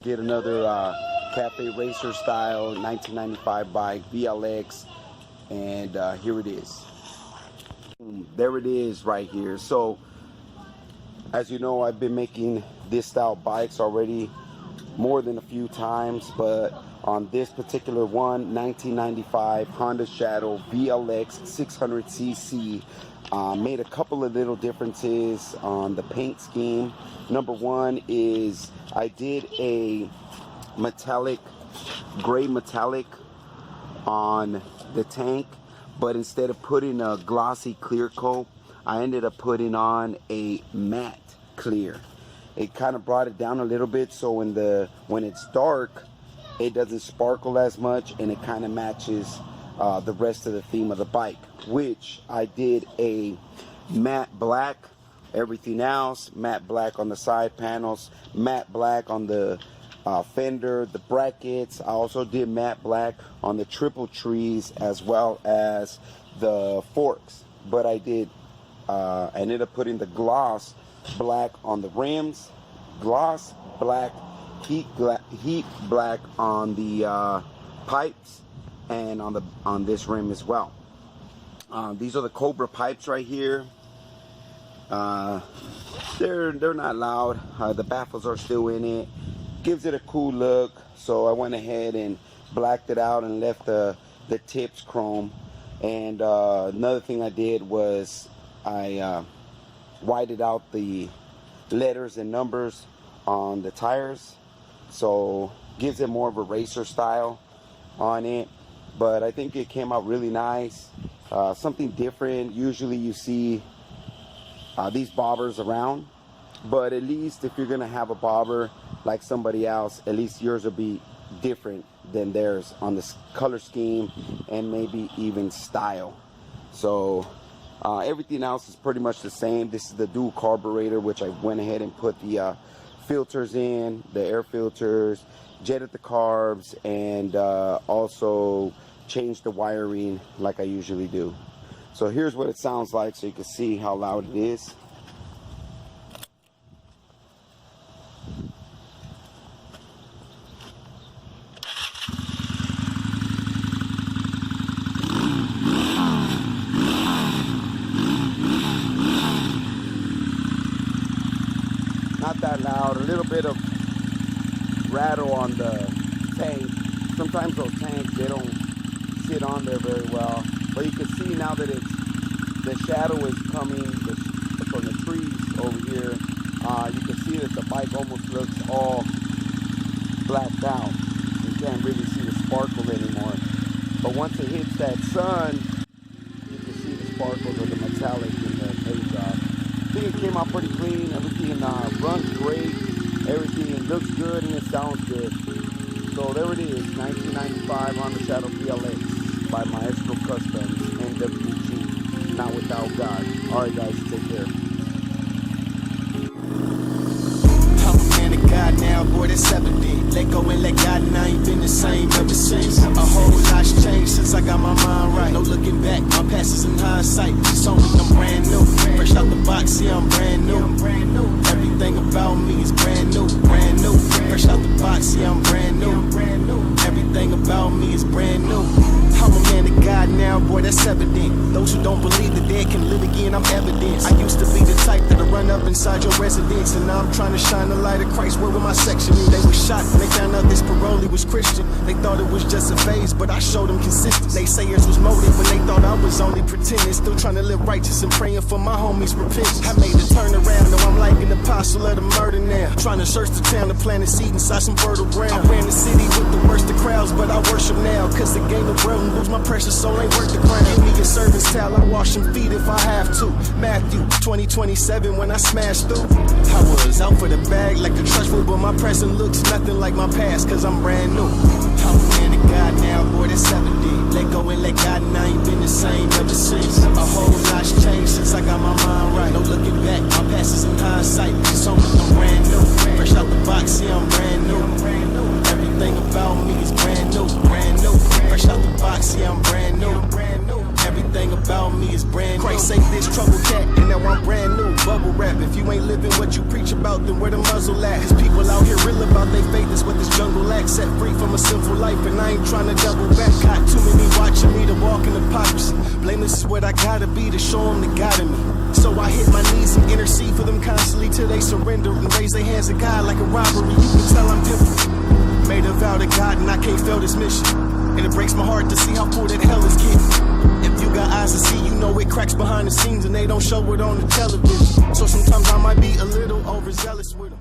Get another Cafe Racer style 1995 bike VLX, and here it is. There it is right here. So as you know, I've been making this style bikes already more than a few times, but on this particular one, 1995 Honda Shadow VLX 600cc, made a couple of little differences on the paint scheme. Number one is I did a gray metallic on the tank, but instead of putting a glossy clear coat, I ended up putting on a matte clear. It kind of brought it down a little bit, so when it's dark, it doesn't sparkle as much, and it kind of matches the rest of the theme of the bike, which I did a matte black. Everything else matte black on the side panels, matte black on the fender, the brackets. I also did matte black on the triple trees as well as the forks, but I ended up putting the gloss black on the rims, gloss black, heat black on the pipes, and on this rim as well. These are the Cobra pipes right here. They're not loud. The baffles are still in it. Gives it a cool look. So I went ahead and blacked it out and left the tips chrome. And another thing I did was I whited out the letters and numbers on the tires, so gives it more of a racer style on it. But I think it came out really nice. Something different. Usually you see these bobbers around, but at least if you're gonna have a bobber like somebody else, at least yours will be different than theirs on the color scheme and maybe even style. So everything else is pretty much the same. This is the dual carburetor, which I went ahead and put the filters in, the air filters, jetted the carbs, and also changed the wiring like I usually do. So here's what it sounds like, so you can see how loud it is. Not that loud, a little bit of rattle on the tank. Sometimes those tanks, they don't sit on there very well. But you can see now that the shadow is coming from the trees over here. You can see that the bike almost looks all blacked out. You can't really see the sparkle anymore. But once it hits that sun, you can see the sparkles of the metallic in the paint job. I think it came out pretty clean. Everything runs great. Everything looks good and it sounds good. So there it is, 1995 Honda Shadow VLX by Maestro Customs, NWG, not without God. Alright guys, take care. I'm a man of God now, boy, that's 70. Let go and let God, and I ain't been the same ever since. A whole lot's changed since I got my mind right. No looking back, my past is in hindsight. She told me I'm brand new. Fresh out the box, yeah, I'm brand new. Everything about me is brand new, brand new. Fresh out the box, yeah, I'm brand new. Everything about me is brand new. I'm a man of God now, boy, that's evident. Those who don't believe the dead can live again, I'm evidence. I used to be the type that'll run up inside your residence, and now I'm trying to shine the light of Christ. Where with my section is? They were shocked when they found out this parolee was Christian. They thought it was just a phase, but I showed them consistent. They say yours was motive when they thought I was only pretending. Still trying to live righteous and praying for my homies' repentance. I made the turn around, now I'm like an apostle of the murder now. Trying to search the town to plant a seed inside some fertile ground. I ran the city with the worst of crowds, but I worship now, cause the game of world and lose my precious soul ain't worth the crown. Give me a servant's towel, I wash them feet if I have to. Matthew 20:27 when I smash through. I was out for the bag like the trust food, but my present looks nothing like my past, cause I'm brand new. I'm a man of God now, boy, that's 70. Let go and let God, and I ain't been the same ever since. A whole lot's changed since I got my mind right. No looking back, my past is in hindsight. She told me I'm brand new. Fresh out the box, yeah, I'm brand new. Everything about me is brand new, brand new. Fresh out the box, yeah, I'm brand new. Everything about me is brand new. Christ say this trouble cat, and now I'm brand new. Bubble rap, if you ain't living what you preach about. about, then where the muzzle at? Cause people out here real about they faith, is what this jungle lacks. Set free from a sinful life, and I ain't trying to double back. Got too many watching me to walk in hypocrisy. Blameless is what I gotta be to show them the God in me. So I hit my knees and intercede for them constantly till they surrender and raise their hands to God like a robbery. You can tell I'm different. Made a vow to God and I can't fail this mission. And it breaks my heart to see how poor that hell is getting. If you got eyes to see, you know it cracks behind the scenes and they don't show it on the television. So sometimes I might be a little overzealous with them.